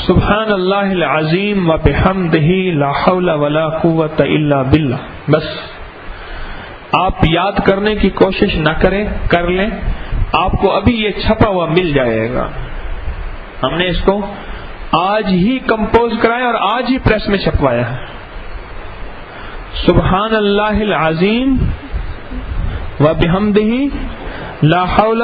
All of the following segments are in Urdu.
سبحان اللہ العظیم و بحمدہ لا حول ولا قوت الا باللہ. بس آپ یاد کرنے کی کوشش نہ کریں، کر لیں، آپ کو ابھی یہ چھپا ہوا مل جائے گا. ہم نے اس کو آج ہی کمپوز کرایا اور آج ہی پریس میں چھپوایا ہے. سبحان اللہ العظیم و بحمدہ لا حول.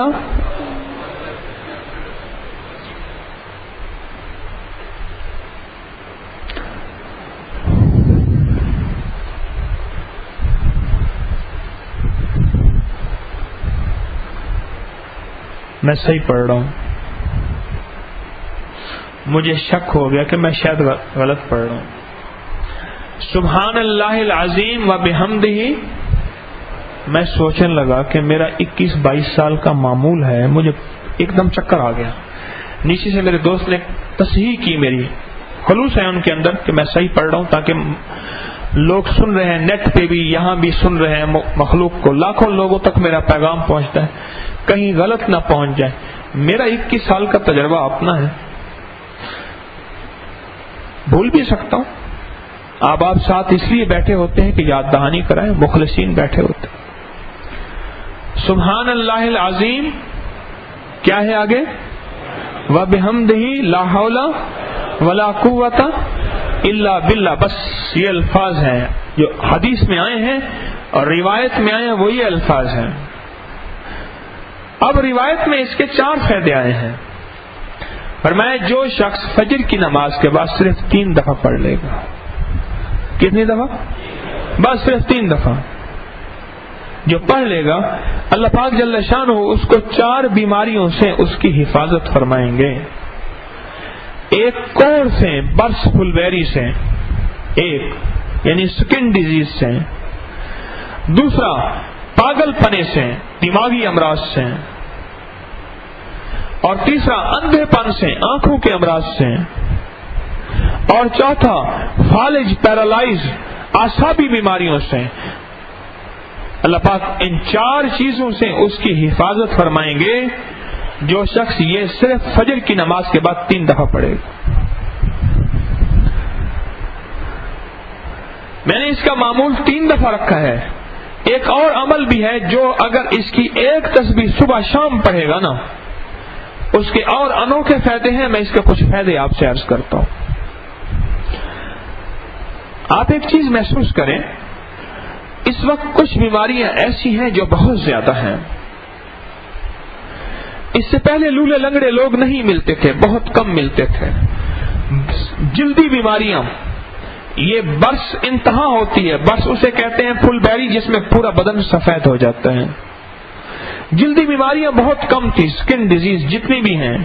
میں صحیح پڑھ رہا ہوں، مجھے شک ہو گیا کہ میں شاید غلط پڑھ رہا ہوں. سبحان اللہ العظیم و بحمدہ. میں سوچنے لگا کہ میرا 21-22 سال کا معمول ہے، مجھے ایک دم چکر آ گیا. نیچے سے میرے دوست نے تصحیح کی، میری خلوص ہے ان کے اندر کہ میں صحیح پڑھ رہا ہوں، تاکہ لوگ سن رہے ہیں، نیٹ پہ بھی یہاں بھی سن رہے ہیں، مخلوق کو لاکھوں لوگوں تک میرا پیغام پہنچتا ہے، کہیں غلط نہ پہنچ جائے. میرا 21 سال کا تجربہ اپنا ہے، بھول بھی سکتا ہوں. آپ ساتھ اس لیے بیٹھے ہوتے ہیں کہ یاد دہانی کرائیں، مخلصین بیٹھے ہوتے ہیں. سبحان اللہ العظیم کیا ہے آگے؟ وَبِحَمْدِهِ لَا حَوْلَ وَلَا قُوَّةَ إِلَّا بِاللَّهِ. بس یہ الفاظ ہیں جو حدیث میں آئے ہیں اور روایت میں آئے ہیں، وہی الفاظ ہیں. اب روایت میں اس کے 4 فائدے آئے ہیں. فرمایا جو شخص فجر کی نماز کے بعد صرف 3 دفعہ پڑھ لے گا. کتنی دفعہ؟ بس صرف 3 دفعہ جو پڑھ لے گا، اللہ پاک جل شانہ اس کو 4 بیماریوں سے اس کی حفاظت فرمائیں گے. ایک کوڑ سے، برس فلبیری سے، ایک یعنی سکن ڈیزیز سے. دوسرا پاگل پنے سے، دماغی امراض سے. اور تیسرا اندھے پن سے، آنکھوں کے امراض سے. اور چوتھا فالج، پیرالائز، اعصابی بیماریوں سے. اللہ پاک ان 4 چیزوں سے اس کی حفاظت فرمائیں گے جو شخص یہ صرف فجر کی نماز کے بعد 3 دفعہ پڑھے گا. میں نے اس کا معمول 3 دفعہ رکھا ہے. ایک اور عمل بھی ہے جو اگر اس کی ایک تسبیح صبح شام پڑھے گا نا، اس کے اور انوکھے فائدے ہیں. میں اس کے کچھ فائدے آپ سے عرض کرتا ہوں. آپ ایک چیز محسوس کریں، اس وقت کچھ بیماریاں ایسی ہیں جو بہت زیادہ ہیں. اس سے پہلے لولے لنگڑے لوگ نہیں ملتے تھے، بہت کم ملتے تھے. جلدی بیماریاں، یہ برس انتہا ہوتی ہے. برس اسے کہتے ہیں فل بیری، جس میں پورا بدن سفید ہو جاتا ہے. جلدی بیماریاں بہت کم تھی. سکن ڈیزیز جتنی بھی ہیں،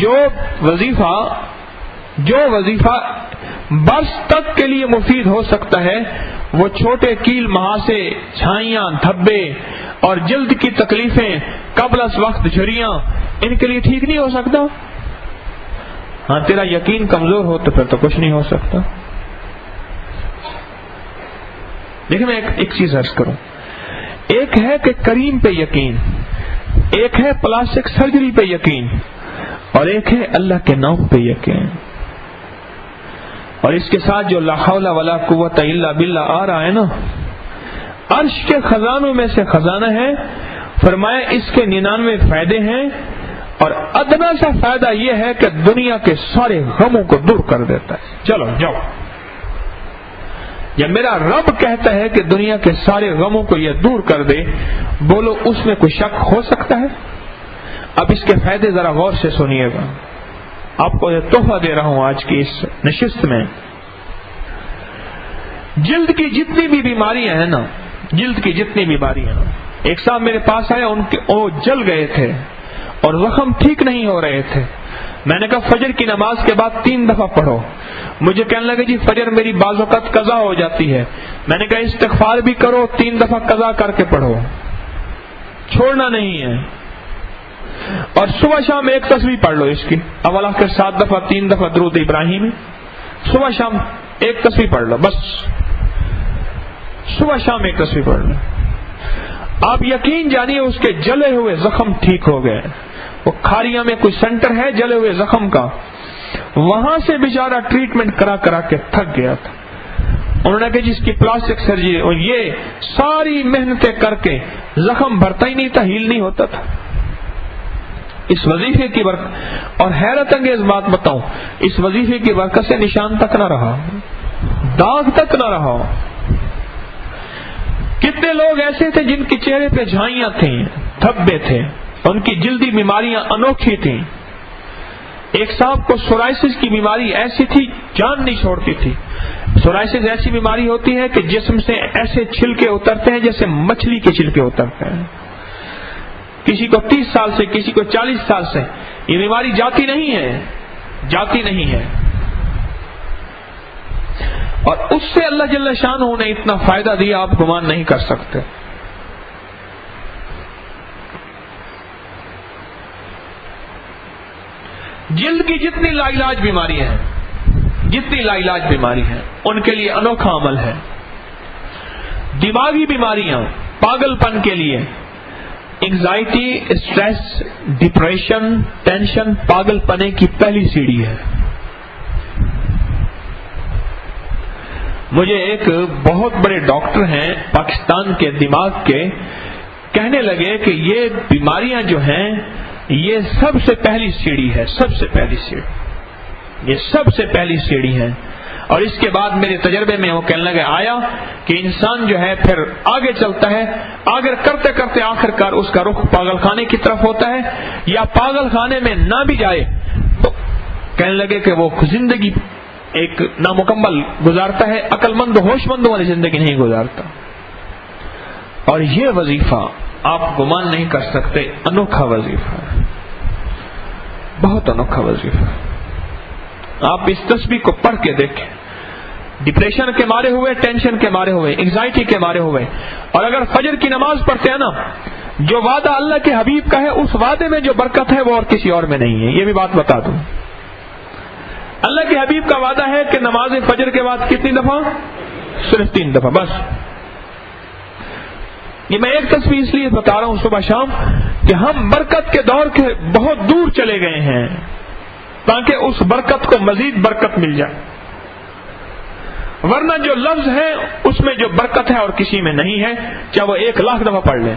جو وظیفہ برس تک کے لیے مفید ہو سکتا ہے، وہ چھوٹے کیل، مہاسے، چھائیاں، دھبے اور جلد کی تکلیفیں، قبل از وقت جھریاں، ان کے لیے ٹھیک نہیں ہو سکتا. ہاں تیرا یقین کمزور ہو تو پھر تو کچھ نہیں ہو سکتا. دیکھیں میں ایک چیز عرض کروں. ایک ہے کہ کریم پہ یقین، ایک ہے پلاسٹک سرجری پہ یقین، اور ایک ہے اللہ کے نام پہ یقین. اور اس کے ساتھ جو لا حول ولا قوت الا باللہ آ رہا ہے نا، عرش کے خزانوں میں سے خزانہ ہے. فرمایا اس کے 99 فائدے ہیں، اور ادنا سا فائدہ یہ ہے کہ دنیا کے سارے غموں کو دور کر دیتا ہے. چلو جاؤ. جب میرا رب کہتا ہے کہ دنیا کے سارے غموں کو یہ دور کر دے، بولو اس میں کوئی شک ہو سکتا ہے؟ اب اس کے فائدے ذرا غور سے سنیے گا. آپ کو یہ تحفہ دے رہا ہوں آج کی اس نشست میں. جلد کی جتنی بھی بیماریاں ہیں نا، جلد کی جتنی بیماریاں، ایک صاحب میرے پاس آئے، ان کے جل گئے تھے اور زخم ٹھیک نہیں ہو رہے تھے. میں نے کہا فجر کی نماز کے بعد 3 دفعہ پڑھو. مجھے کہنے لگے جی فجر میری بعض اوقات قضا ہو جاتی ہے. میں نے کہا استغفار بھی کرو، 3 دفعہ قضا کر کے پڑھو، چھوڑنا نہیں ہے. اور صبح شام ایک تسبیح پڑھ لو اس کی، اول آخر 7 دفعہ، 3 دفعہ درود ابراہیمی. صبح شام ایک تسبیح پڑھ لو، بس صبح شام ایک تسبیح پڑھ لو. آپ یقین جانیے اس کے جلے ہوئے زخم ٹھیک ہو گئے. وہ کھاریاں میں کوئی سینٹر ہے جلے ہوئے زخم کا، وہاں سے بیچارہ ٹریٹمنٹ کرا کرا کے تھک گیا تھا. انہوں نے کہا جس کی پلاسٹک سرجری، اور یہ ساری محنتیں کر کے زخم بھرتا ہی نہیں تھا، ہیل نہیں ہوتا تھا. اس وظیفے کی برکت، اور حیرت انگیز بات بتاؤں، اس وظیفے کی برکت سے نشان تک نہ رہا، داغ تک نہ رہا. کتنے لوگ ایسے تھے جن کے چہرے پہ جھائیاں تھیں، دھبے تھے، ان کی جلدی بیماریاں انوکھی تھیں. ایک صاحب کو سورائسس کی بیماری ایسی تھی جان نہیں چھوڑتی تھی. سورائسس ایسی بیماری ہوتی ہے کہ جسم سے ایسے چھلکے اترتے ہیں جیسے مچھلی کے چھلکے اترتے ہیں. کسی کو 30 سال سے، کسی کو 40 سال سے یہ بیماری جاتی نہیں ہے، جاتی نہیں ہے. اور اس سے اللہ جل شانہ نے اتنا فائدہ دیا آپ گمان نہیں کر سکتے. جلد کی جتنی لا علاج بیماریاں ہیں، جتنی لا علاج بیماری ہیں، ان کے لیے انوکھا عمل ہے. دماغی بیماریاں، پاگل پن کے لیے انگزائٹی، اسٹریس، ڈپریشن، ٹینشن پاگل پنے کی پہلی سیڑھی ہے. مجھے ایک بہت بڑے ڈاکٹر ہیں پاکستان کے دماغ کے، کہنے لگے کہ یہ بیماریاں جو ہیں یہ سب سے پہلی سیڑھی ہے، سب سے پہلی سیڑھی، یہ سب سے پہلی سیڑھی ہے. اور اس کے بعد میرے تجربے میں وہ کہنے لگے آیا کہ انسان جو ہے پھر آگے چلتا ہے، آگے کرتے کرتے آخر کار اس کا رخ پاگل خانے کی طرف ہوتا ہے، یا پاگل خانے میں نہ بھی جائے تو کہنے لگے کہ وہ زندگی ایک نامکمل گزارتا ہے، عقل مند ہوش مند والی زندگی نہیں گزارتا. اور یہ وظیفہ آپ گمان نہیں کر سکتے، انوکھا وظیفہ ہے، بہت انوکھا وظیفہ. آپ اس تسبیح کو پڑھ کے دیکھیں، ڈپریشن کے مارے ہوئے، ٹینشن کے مارے ہوئے، انگزائٹی کے مارے ہوئے، اور اگر فجر کی نماز پڑھتے ہیں نا، جو وعدہ اللہ کے حبیب کا ہے اس وعدے میں جو برکت ہے وہ اور کسی اور میں نہیں ہے. یہ بھی بات بتا دوں، اللہ کے حبیب کا وعدہ ہے کہ نماز فجر کے بعد کتنی دفعہ؟ صرف 3 دفعہ بس. یہ میں ایک تصویر اس لیے بتا رہا ہوں صبح شام کہ ہم برکت کے دور کے بہت دور چلے گئے ہیں تاکہ اس برکت کو مزید برکت مل جائے. ورنہ جو لفظ ہے اس میں جو برکت ہے اور کسی میں نہیں ہے، چاہے وہ 1,00,000 دفعہ پڑھ لیں.